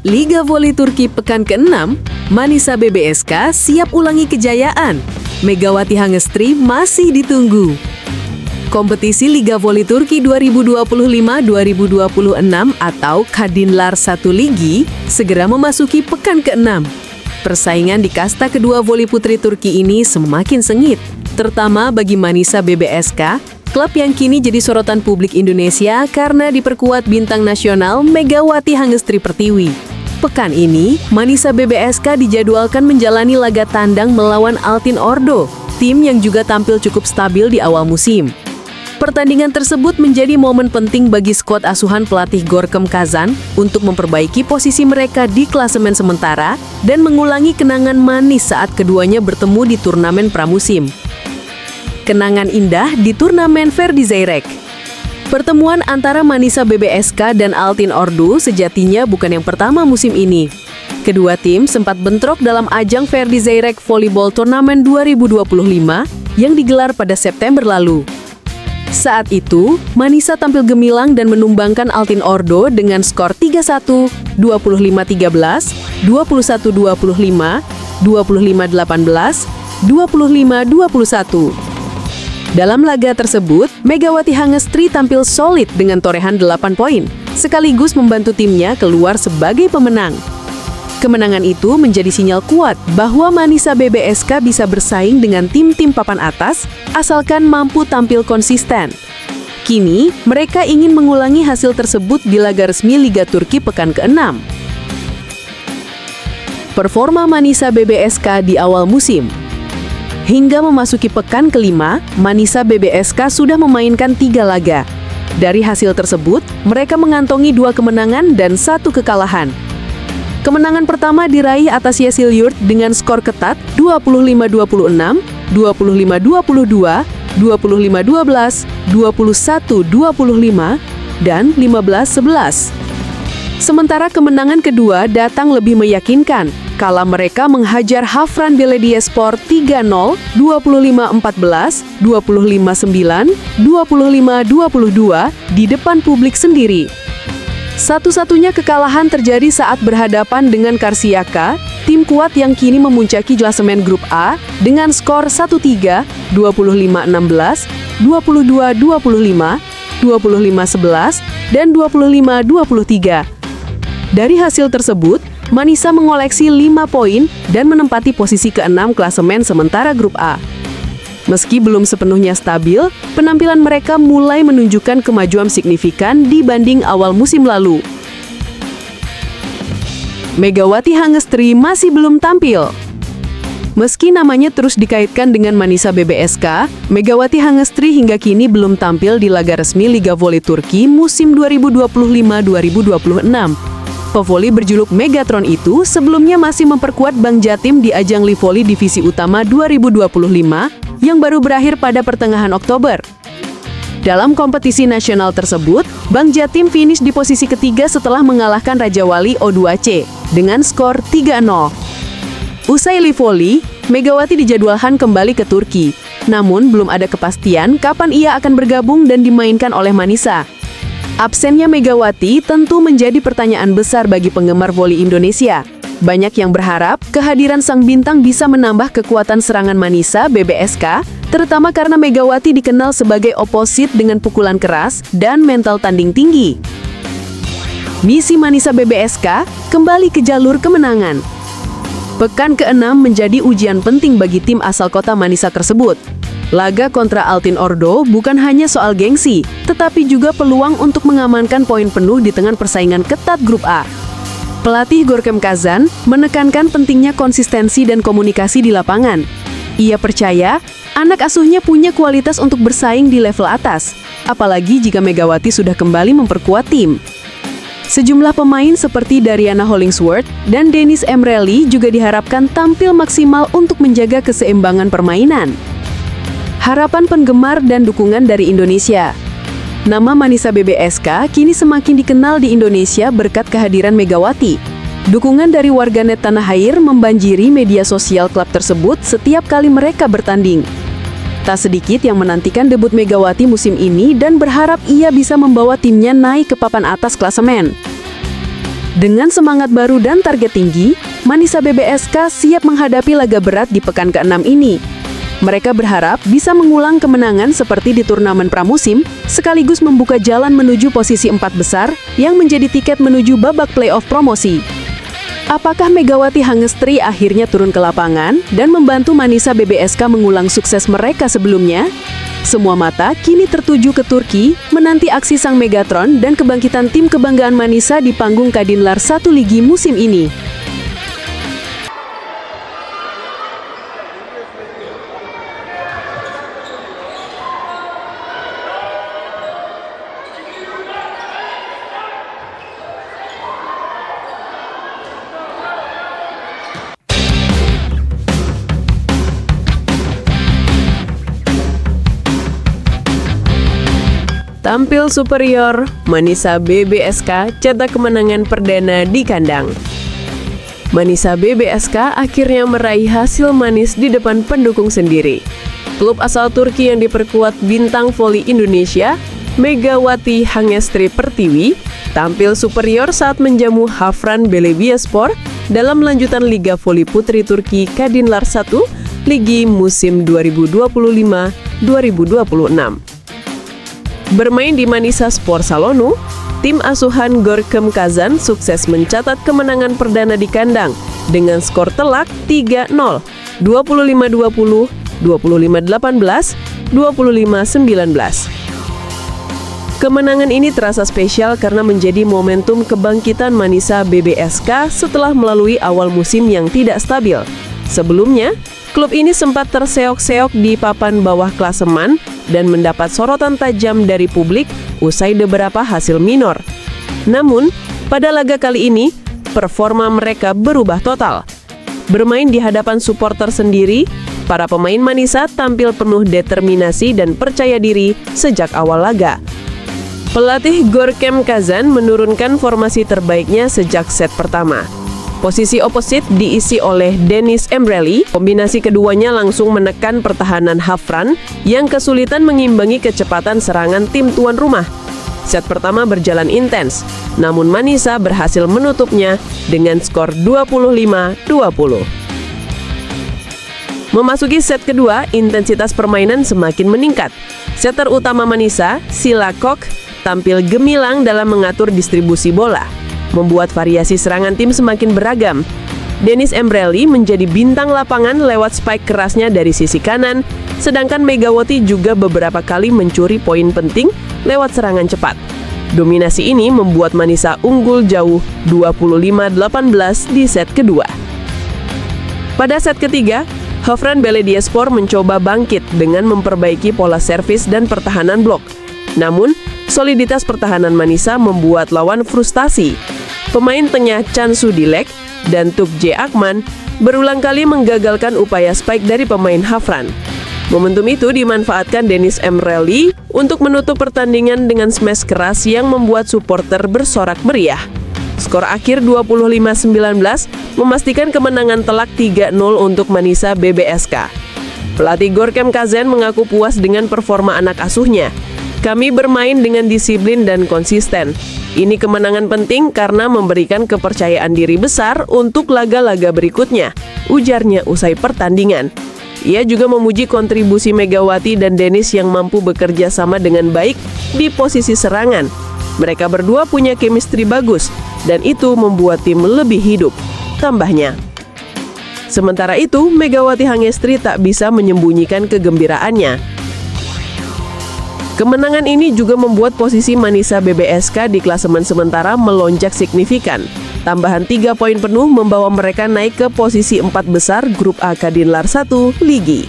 Liga Voli Turki pekan ke-6, Manisa BBSK siap ulangi kejayaan. Megawati Hangestri masih ditunggu. Kompetisi Liga Voli Turki 2025-2026 atau Kadinlar 1 Ligi segera memasuki pekan ke-6. Persaingan di kasta kedua voli putri Turki ini semakin sengit, terutama bagi Manisa BBSK, klub yang kini jadi sorotan publik Indonesia karena diperkuat bintang nasional Megawati Hangestri Pertiwi. Pekan ini, Manisa BBSK dijadwalkan menjalani laga tandang melawan Altin Ordo, tim yang juga tampil cukup stabil di awal musim. Pertandingan tersebut menjadi momen penting bagi skuad asuhan pelatih Gorkem Kazan untuk memperbaiki posisi mereka di klasemen sementara dan mengulangi kenangan manis saat keduanya bertemu di turnamen pramusim. Kenangan indah di turnamen Ferdi Zeyrek. Pertemuan antara Manisa BBSK dan Altin Ordu sejatinya bukan yang pertama musim ini. Kedua tim sempat bentrok dalam ajang Ferdi Zeyrek Volleyball Turnamen 2025 yang digelar pada September lalu. Saat itu, Manisa tampil gemilang dan menumbangkan Altin Ordo dengan skor 3-1, 25-13, 21-25, 25-18, 25-21. Dalam laga tersebut, Megawati Hangestri tampil solid dengan torehan 8 poin, sekaligus membantu timnya keluar sebagai pemenang. Kemenangan itu menjadi sinyal kuat bahwa Manisa BBSK bisa bersaing dengan tim-tim papan atas asalkan mampu tampil konsisten. Kini, mereka ingin mengulangi hasil tersebut di laga resmi Liga Turki pekan ke-6. Performa Manisa BBSK di awal musim. Hingga memasuki pekan ke-5, Manisa BBSK sudah memainkan 3 laga. Dari hasil tersebut, mereka mengantongi 2 kemenangan dan 1 kekalahan. Kemenangan pertama diraih atas Yesilyurt dengan skor ketat 25-26, 25-22, 25-12, 21-25, dan 15-11. Sementara kemenangan kedua datang lebih meyakinkan kala mereka menghajar Hafran Belediyespor 3-0, 25-14, 25-9, 25-22 di depan publik sendiri. Satu-satunya kekalahan terjadi saat berhadapan dengan Karsiaka, tim kuat yang kini memuncaki klasemen grup A dengan skor 1-3, 25-16, 22-25, 25-11, dan 25-23. Dari hasil tersebut, Manisa mengoleksi 5 poin dan menempati posisi ke-6 klasemen sementara grup A. Meski belum sepenuhnya stabil, penampilan mereka mulai menunjukkan kemajuan signifikan dibanding awal musim lalu. Megawati Hangestri masih belum tampil. Meski namanya terus dikaitkan dengan Manisa BBSK, Megawati Hangestri hingga kini belum tampil di laga resmi Liga Voli Turki musim 2025-2026. Pevoli berjuluk Megatron itu sebelumnya masih memperkuat Bank Jatim di ajang Livoli Divisi Utama 2025 yang baru berakhir pada pertengahan Oktober. Dalam kompetisi nasional tersebut, Bank Jatim finish di posisi ketiga setelah mengalahkan Raja Wali O2C dengan skor 3-0. Usai Livoli, Megawati dijadwalkan kembali ke Turki. Namun belum ada kepastian kapan ia akan bergabung dan dimainkan oleh Manisa. Absennya Megawati tentu menjadi pertanyaan besar bagi penggemar voli Indonesia. Banyak yang berharap kehadiran sang bintang bisa menambah kekuatan serangan Manisa BBSK, terutama karena Megawati dikenal sebagai oposit dengan pukulan keras dan mental tanding tinggi. Misi Manisa BBSK kembali ke jalur kemenangan. Pekan ke-6 menjadi ujian penting bagi tim asal kota Manisa tersebut. Laga kontra Altin Ordo bukan hanya soal gengsi, tetapi juga peluang untuk mengamankan poin penuh di tengah persaingan ketat grup A. Pelatih Gorkem Kazan menekankan pentingnya konsistensi dan komunikasi di lapangan. Ia percaya anak asuhnya punya kualitas untuk bersaing di level atas, apalagi jika Megawati sudah kembali memperkuat tim. Sejumlah pemain seperti Dariana Hollingsworth dan Dennis Emreli juga diharapkan tampil maksimal untuk menjaga keseimbangan permainan. Harapan penggemar dan dukungan dari Indonesia. Nama Manisa BBSK kini semakin dikenal di Indonesia berkat kehadiran Megawati. Dukungan dari warganet tanah air membanjiri media sosial klub tersebut setiap kali mereka bertanding. Tak sedikit yang menantikan debut Megawati musim ini dan berharap ia bisa membawa timnya naik ke papan atas klasemen. Dengan semangat baru dan target tinggi, Manisa BBSK siap menghadapi laga berat di pekan ke-6 ini. Mereka berharap bisa mengulang kemenangan seperti di turnamen pramusim, sekaligus membuka jalan menuju posisi 4 besar yang menjadi tiket menuju babak playoff promosi. Apakah Megawati Hangestri akhirnya turun ke lapangan dan membantu Manisa BBSK mengulang sukses mereka sebelumnya? Semua mata kini tertuju ke Turki, menanti aksi sang Megatron dan kebangkitan tim kebanggaan Manisa di panggung Kadinlar 1 Ligi musim ini. Tampil superior, Manisa BBSK cetak kemenangan perdana di kandang. Manisa BBSK akhirnya meraih hasil manis di depan pendukung sendiri. Klub asal Turki yang diperkuat bintang voli Indonesia, Megawati Hangestri Pertiwi, tampil superior saat menjamu Hafran Belediyespor dalam lanjutan Liga Voli Putri Turki Kadinlar 1, Ligi musim 2025-2026. Bermain di Manisa Spor Salonu, tim asuhan Gorkem Kazan sukses mencatat kemenangan perdana di kandang dengan skor telak 3-0, 25-20, 25-18, 25-19. Kemenangan ini terasa spesial karena menjadi momentum kebangkitan Manisa BBSK setelah melalui awal musim yang tidak stabil. Sebelumnya, klub ini sempat terseok-seok di papan bawah klasemen dan mendapat sorotan tajam dari publik usai beberapa hasil minor. Namun, pada laga kali ini, performa mereka berubah total. Bermain di hadapan supporter sendiri, para pemain Manisa tampil penuh determinasi dan percaya diri sejak awal laga. Pelatih Gorkem Kazan menurunkan formasi terbaiknya sejak set pertama. Posisi oposit diisi oleh Denis Emreli. Kombinasi keduanya langsung menekan pertahanan Hafran yang kesulitan mengimbangi kecepatan serangan tim tuan rumah. Set pertama berjalan intens, namun Manisa berhasil menutupnya dengan skor 25-20. Memasuki set kedua, intensitas permainan semakin meningkat. Setter utama Manisa, Sila Kok, tampil gemilang dalam mengatur distribusi bola, membuat variasi serangan tim semakin beragam. Denis Emreli menjadi bintang lapangan lewat spike kerasnya dari sisi kanan, sedangkan Megawati juga beberapa kali mencuri poin penting lewat serangan cepat. Dominasi ini membuat Manisa unggul jauh 25-18 di set kedua. Pada set ketiga, Hafran Belediyespor mencoba bangkit dengan memperbaiki pola servis dan pertahanan blok. Namun, soliditas pertahanan Manisa membuat lawan frustasi. Pemain tengah Chan Sudilek dan Tuk J. Akman berulang kali menggagalkan upaya spike dari pemain Hafran. Momentum itu dimanfaatkan Denis Emreli untuk menutup pertandingan dengan smash keras yang membuat supporter bersorak meriah. Skor akhir 25-19 memastikan kemenangan telak 3-0 untuk Manisa BBSK. Pelatih Gorkem Kazan mengaku puas dengan performa anak asuhnya. Kami bermain dengan disiplin dan konsisten. Ini kemenangan penting karena memberikan kepercayaan diri besar untuk laga-laga berikutnya, ujarnya usai pertandingan. Ia juga memuji kontribusi Megawati dan Denis yang mampu bekerja sama dengan baik di posisi serangan. Mereka berdua punya chemistry bagus, dan itu membuat tim lebih hidup, tambahnya. Sementara itu, Megawati Hangestri tak bisa menyembunyikan kegembiraannya. Kemenangan ini juga membuat posisi Manisa BBSK di klasemen sementara melonjak signifikan. Tambahan 3 poin penuh membawa mereka naik ke posisi 4 besar grup A Kadinlar 1 Ligi.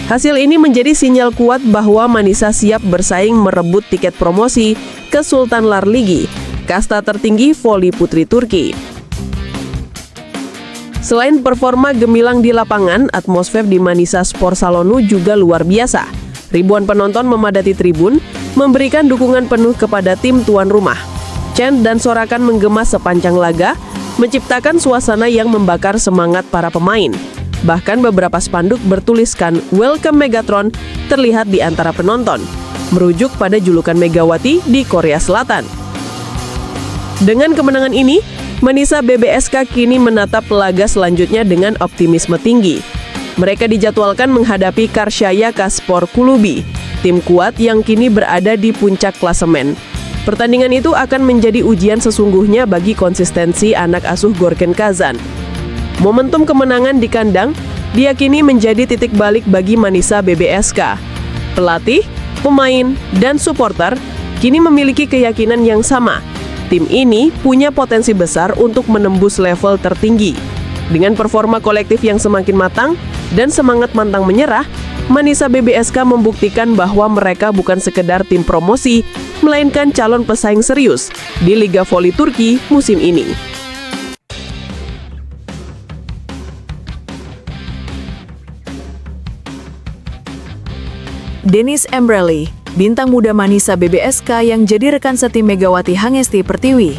Hasil ini menjadi sinyal kuat bahwa Manisa siap bersaing merebut tiket promosi ke Sultanlar Ligi, kasta tertinggi voli putri Turki. Selain performa gemilang di lapangan, atmosfer di Manisa Spor Salonu juga luar biasa. Ribuan penonton memadati tribun, memberikan dukungan penuh kepada tim tuan rumah. Chant dan sorakan menggema sepanjang laga, menciptakan suasana yang membakar semangat para pemain. Bahkan beberapa spanduk bertuliskan "Welcome Megatron" terlihat di antara penonton, merujuk pada julukan Megawati di Korea Selatan. Dengan kemenangan ini, Manisa BBSK kini menatap laga selanjutnya dengan optimisme tinggi. Mereka dijadwalkan menghadapi Karshaya Kaspor Kulubi, tim kuat yang kini berada di puncak klasemen. Pertandingan itu akan menjadi ujian sesungguhnya bagi konsistensi anak asuh Gorken Kazan. Momentum kemenangan di kandang diyakini menjadi titik balik bagi Manisa BBSK. Pelatih, pemain, dan supporter kini memiliki keyakinan yang sama. Tim ini punya potensi besar untuk menembus level tertinggi. Dengan performa kolektif yang semakin matang dan semangat pantang menyerah, Manisa BBSK membuktikan bahwa mereka bukan sekedar tim promosi, melainkan calon pesaing serius di Liga Voli Turki musim ini. Denis Emreli, bintang muda Manisa BBSK yang jadi rekan setim Megawati Hangesti Pertiwi.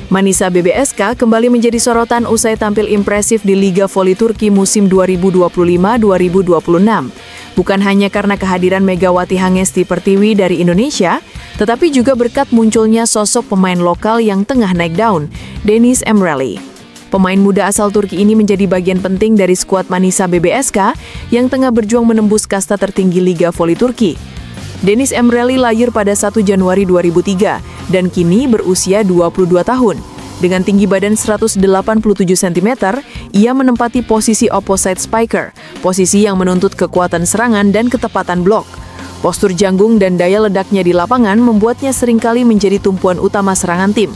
Manisa BBSK kembali menjadi sorotan usai tampil impresif di Liga Voli Turki musim 2025-2026. Bukan hanya karena kehadiran Megawati Hangesti Pertiwi dari Indonesia, tetapi juga berkat munculnya sosok pemain lokal yang tengah naik daun, Denis Emreli. Pemain muda asal Turki ini menjadi bagian penting dari skuad Manisa BBSK yang tengah berjuang menembus kasta tertinggi Liga Voli Turki. Denis Emreli lahir pada 1 Januari 2003 dan kini berusia 22 tahun. Dengan tinggi badan 187 cm, ia menempati posisi opposite spiker, posisi yang menuntut kekuatan serangan dan ketepatan blok. Postur janggung dan daya ledaknya di lapangan membuatnya seringkali menjadi tumpuan utama serangan tim.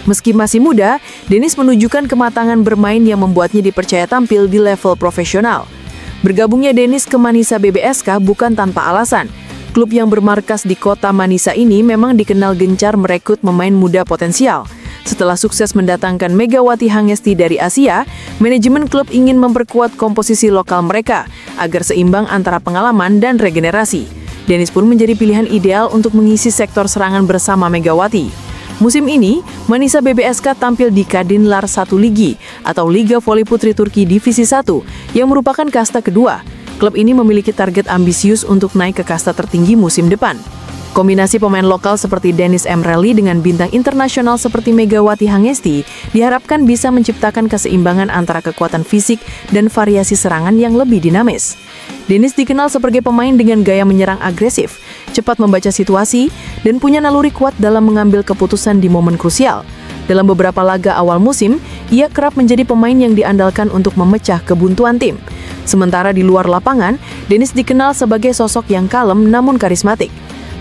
Meski masih muda, Denis menunjukkan kematangan bermain yang membuatnya dipercaya tampil di level profesional. Bergabungnya Denis ke Manisa BBSK bukan tanpa alasan. Klub yang bermarkas di kota Manisa ini memang dikenal gencar merekrut pemain muda potensial. Setelah sukses mendatangkan Megawati Hangesti dari Asia, manajemen klub ingin memperkuat komposisi lokal mereka agar seimbang antara pengalaman dan regenerasi. Denis pun menjadi pilihan ideal untuk mengisi sektor serangan bersama Megawati. Musim ini, Manisa BBSK tampil di Kadınlar 1 Ligi atau Liga Voli Putri Turki Divisi 1 yang merupakan kasta kedua. Klub ini memiliki target ambisius untuk naik ke kasta tertinggi musim depan. Kombinasi pemain lokal seperti Denis Emreli dengan bintang internasional seperti Megawati Hangesti diharapkan bisa menciptakan keseimbangan antara kekuatan fisik dan variasi serangan yang lebih dinamis. Denis dikenal sebagai pemain dengan gaya menyerang agresif, cepat membaca situasi, dan punya naluri kuat dalam mengambil keputusan di momen krusial. Dalam beberapa laga awal musim, ia kerap menjadi pemain yang diandalkan untuk memecah kebuntuan tim. Sementara di luar lapangan, Denis dikenal sebagai sosok yang kalem namun karismatik.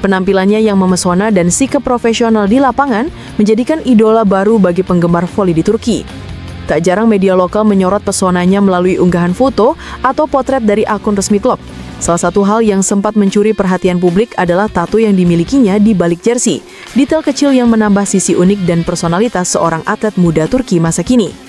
Penampilannya yang memesona dan sikap profesional di lapangan menjadikan idola baru bagi penggemar voli di Turki. Tak jarang media lokal menyorot pesonanya melalui unggahan foto atau potret dari akun resmi klub. Salah satu hal yang sempat mencuri perhatian publik adalah tato yang dimilikinya di balik jersey, detail kecil yang menambah sisi unik dan personalitas seorang atlet muda Turki masa kini.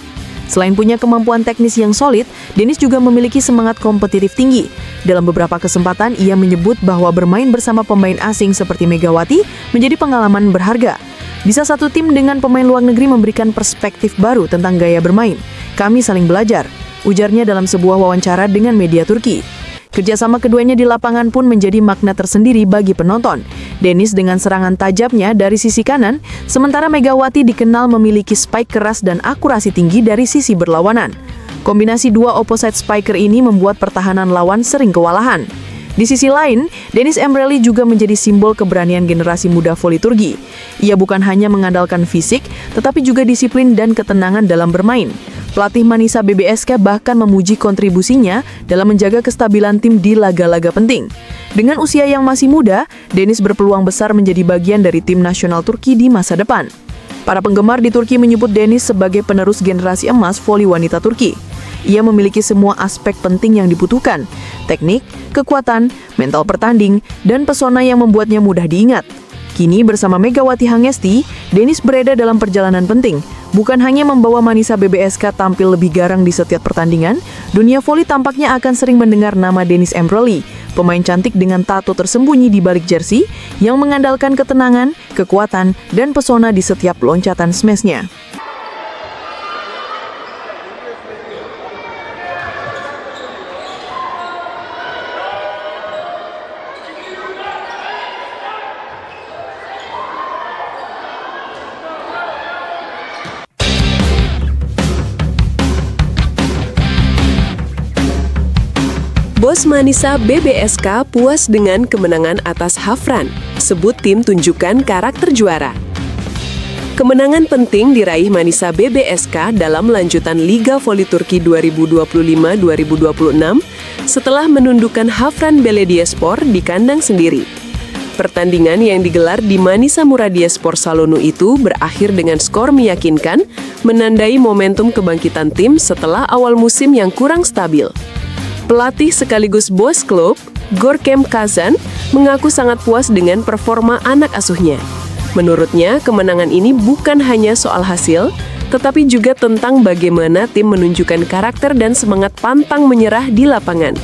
Selain punya kemampuan teknis yang solid, Denis juga memiliki semangat kompetitif tinggi. Dalam beberapa kesempatan, ia menyebut bahwa bermain bersama pemain asing seperti Megawati menjadi pengalaman berharga. Bisa satu tim dengan pemain luar negeri memberikan perspektif baru tentang gaya bermain. Kami saling belajar, ujarnya dalam sebuah wawancara dengan media Turki. Kerjasama keduanya di lapangan pun menjadi makna tersendiri bagi penonton. Denis dengan serangan tajamnya dari sisi kanan, sementara Megawati dikenal memiliki spike keras dan akurasi tinggi dari sisi berlawanan. Kombinasi dua opposite spiker ini membuat pertahanan lawan sering kewalahan. Di sisi lain, Denis Emreli juga menjadi simbol keberanian generasi muda voli Turki. Ia bukan hanya mengandalkan fisik, tetapi juga disiplin dan ketenangan dalam bermain. Pelatih Manisa BBSK bahkan memuji kontribusinya dalam menjaga kestabilan tim di laga-laga penting. Dengan usia yang masih muda, Denis berpeluang besar menjadi bagian dari tim nasional Turki di masa depan. Para penggemar di Turki menyebut Denis sebagai penerus generasi emas voli wanita Turki. Ia memiliki semua aspek penting yang dibutuhkan, teknik, kekuatan, mental pertanding, dan pesona yang membuatnya mudah diingat. Kini bersama Megawati Hangesti, Denis berada dalam perjalanan penting. Bukan hanya membawa Manisa BBSK tampil lebih garang di setiap pertandingan, dunia voli tampaknya akan sering mendengar nama Denis Emreli, pemain cantik dengan tato tersembunyi di balik jersey yang mengandalkan ketenangan, kekuatan, dan pesona di setiap loncatan smashnya. Bos Manisa BBSK puas dengan kemenangan atas Hafran. Sebut tim tunjukkan karakter juara. Kemenangan penting diraih Manisa BBSK dalam lanjutan Liga Voli Turki 2025-2026 setelah menundukkan Hafran Belediyespor di kandang sendiri. Pertandingan yang digelar di Manisa Muradiyespor Salonu itu berakhir dengan skor meyakinkan, menandai momentum kebangkitan tim setelah awal musim yang kurang stabil. Pelatih sekaligus bos klub, Gorkem Kazan, mengaku sangat puas dengan performa anak asuhnya. Menurutnya, kemenangan ini bukan hanya soal hasil, tetapi juga tentang bagaimana tim menunjukkan karakter dan semangat pantang menyerah di lapangan.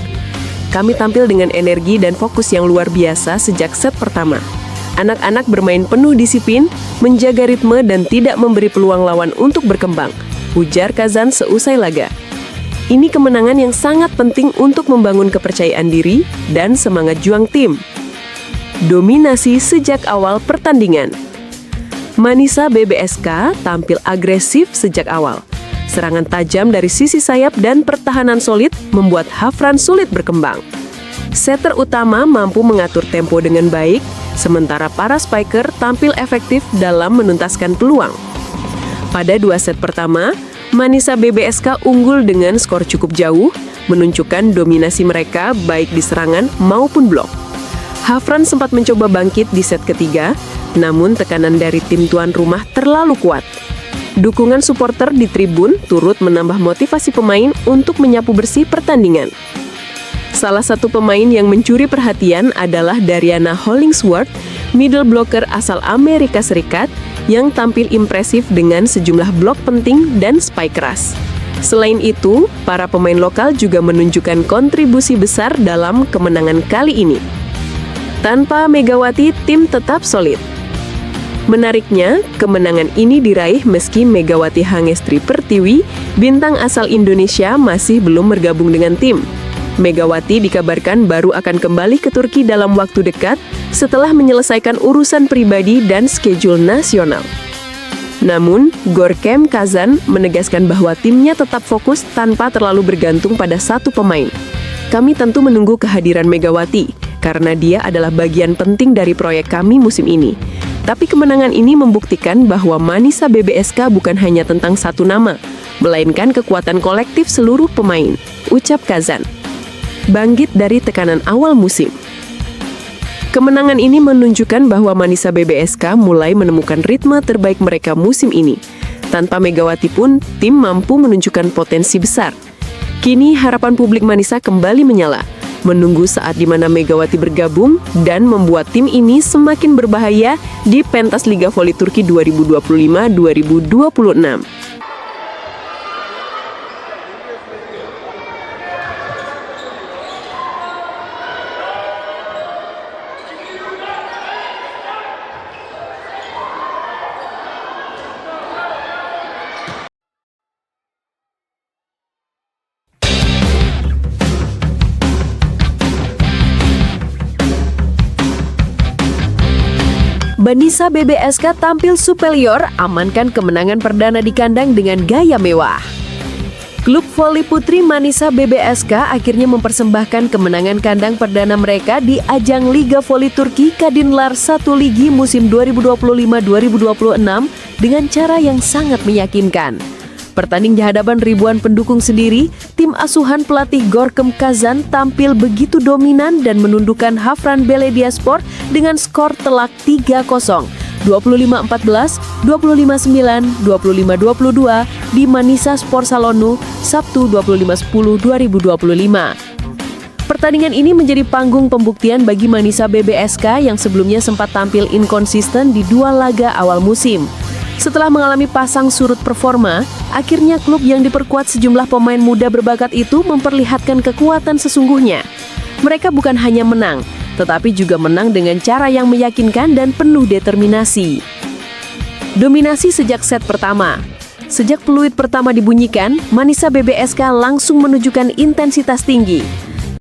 Kami tampil dengan energi dan fokus yang luar biasa sejak set pertama. Anak-anak bermain penuh disiplin, menjaga ritme dan tidak memberi peluang lawan untuk berkembang, ujar Kazan seusai laga. Ini kemenangan yang sangat penting untuk membangun kepercayaan diri dan semangat juang tim. Dominasi sejak awal pertandingan. Manisa BBSK tampil agresif sejak awal. Serangan tajam dari sisi sayap dan pertahanan solid membuat Hafran sulit berkembang. Setter utama mampu mengatur tempo dengan baik, sementara para spiker tampil efektif dalam menuntaskan peluang. Pada 2 set pertama, Manisa BBSK unggul dengan skor cukup jauh, menunjukkan dominasi mereka baik di serangan maupun blok. Hafran sempat mencoba bangkit di set ketiga, namun tekanan dari tim tuan rumah terlalu kuat. Dukungan supporter di tribun turut menambah motivasi pemain untuk menyapu bersih pertandingan. Salah satu pemain yang mencuri perhatian adalah Dariana Hollingsworth, middle blocker asal Amerika Serikat, yang tampil impresif dengan sejumlah blok penting dan spike keras. Selain itu, para pemain lokal juga menunjukkan kontribusi besar dalam kemenangan kali ini. Tanpa Megawati, tim tetap solid. Menariknya, kemenangan ini diraih meski Megawati Hangestri Pertiwi, bintang asal Indonesia, masih belum bergabung dengan tim. Megawati dikabarkan baru akan kembali ke Turki dalam waktu dekat setelah menyelesaikan urusan pribadi dan schedule nasional. Namun, Gorkem Kazan menegaskan bahwa timnya tetap fokus tanpa terlalu bergantung pada satu pemain. Kami tentu menunggu kehadiran Megawati, karena dia adalah bagian penting dari proyek kami musim ini. Tapi kemenangan ini membuktikan bahwa Manisa BBSK bukan hanya tentang satu nama, melainkan kekuatan kolektif seluruh pemain, ucap Kazan. Bangkit dari tekanan awal musim. Kemenangan ini menunjukkan bahwa Manisa BBSK mulai menemukan ritme terbaik mereka musim ini. Tanpa Megawati pun, tim mampu menunjukkan potensi besar. Kini harapan publik Manisa kembali menyala, menunggu saat di mana Megawati bergabung dan membuat tim ini semakin berbahaya di pentas Liga Voli Turki 2025-2026. Manisa BBSK tampil superior, amankan kemenangan perdana di kandang dengan gaya mewah. Klub voli putri Manisa BBSK akhirnya mempersembahkan kemenangan kandang perdana mereka di ajang Liga Voli Turki Kadınlar 1 Ligi musim 2025-2026 dengan cara yang sangat meyakinkan. Bertanding di hadapan ribuan pendukung sendiri, tim asuhan pelatih Gorkem Kazan tampil begitu dominan dan menundukkan Hafran Belediyespor dengan skor telak 3-0, 25-14, 25-9, 25-22 di Manisa Sport Salonu, Sabtu 25/10/2025. Pertandingan ini menjadi panggung pembuktian bagi Manisa BBSK yang sebelumnya sempat tampil inkonsisten di 2 laga awal musim. Setelah mengalami pasang surut performa, akhirnya klub yang diperkuat sejumlah pemain muda berbakat itu memperlihatkan kekuatan sesungguhnya. Mereka bukan hanya menang, tetapi juga menang dengan cara yang meyakinkan dan penuh determinasi. Dominasi sejak set pertama. Sejak peluit pertama dibunyikan, Manisa BBSK langsung menunjukkan intensitas tinggi.